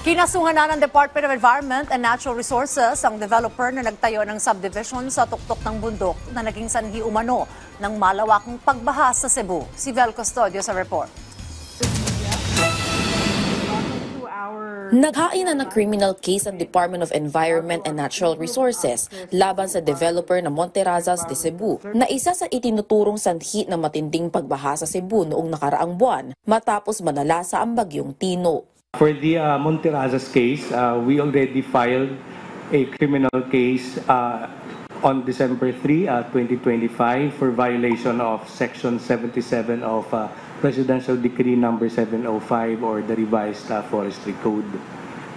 Kinasuhan na ng Department of Environment and Natural Resources ang developer na nagtayo ng subdivision sa tuktok ng bundok na naging sanhi umano ng malawakang pagbaha sa Cebu. Si Vel Custodio sa report. Naghain na ng criminal case ang Department of Environment and Natural Resources laban sa developer na Monterrazas de Cebu na isa sa itinuturong sanhi ng matinding pagbaha sa Cebu noong nakaraang buwan matapos manalasa ang bagyong Tino. For the Monterrazas case, we already filed a criminal case on December 3, 2025 for violation of Section 77 of Presidential Decree number 705 or the revised Forestry Code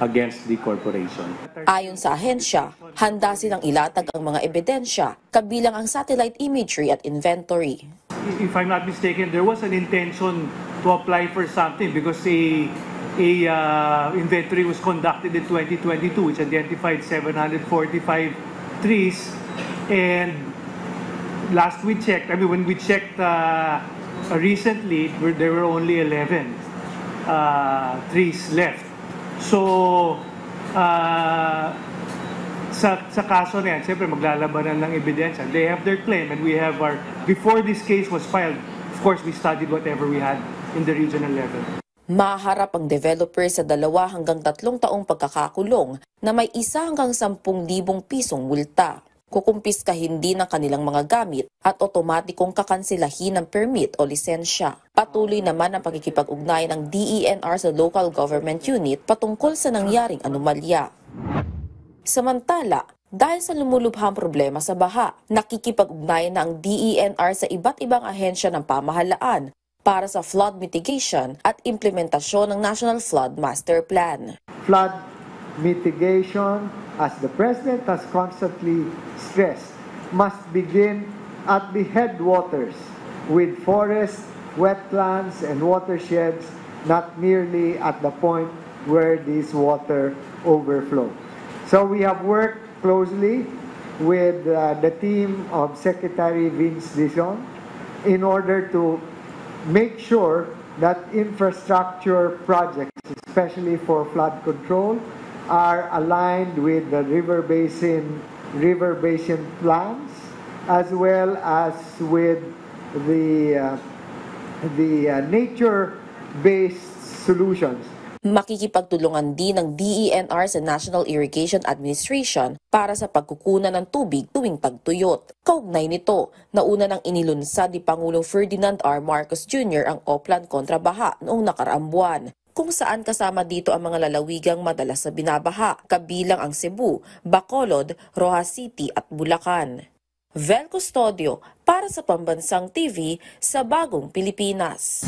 against the corporation. Ayon sa ahensya, handa silang ilatag ang mga ebidensya, kabilang ang satellite imagery at inventory. If I'm not mistaken, there was an intention to apply for something because a inventory was conducted in 2022 which identified 745 trees, and last we checked, when we checked recently, there were only 11 trees left. So sa kaso na yan, siyempre maglalabanan ng ebidensya. They have their claim and we have our, before this case was filed, of course we studied whatever we had in the regional level. Maharap ang developer sa 2 hanggang 3 taong pagkakakulong na may 1 hanggang 10,000 pisong multa. Kukumpiskahin din ang kanilang mga gamit at otomatikong kakansilahin ng permit o lisensya. Patuloy naman ang pakikipag-ugnayan ng DENR sa local government unit patungkol sa nangyaring anomalya. Samantala, dahil sa lumulubhang problema sa baha, nakikipag-ugnayan na ang DENR sa iba't ibang ahensya ng pamahalaan para sa flood mitigation at implementasyon ng National Flood Master Plan. Flood mitigation, as the President has constantly stressed, must begin at the headwaters with forests, wetlands, and watersheds, not merely at the point where this water overflow. So we have worked closely with the team of Secretary Vince Dizon in order to make sure that infrastructure projects, especially for flood control, are aligned with the river basin plans, as well as with the nature-based solutions. Makikipagtulungan din ng DENR sa National Irrigation Administration para sa pagkukunan ng tubig tuwing tagtuyot. Kaugnay nito, nauna nang inilunsad ni Pangulong Ferdinand R. Marcos Jr. ang Oplan kontra baha noong nakaraang buwan, kung saan kasama dito ang mga lalawigang madalas na binabaha, kabilang ang Cebu, Bacolod, Rojas City at Bulacan. Vel Custodio para sa Pambansang TV sa Bagong Pilipinas.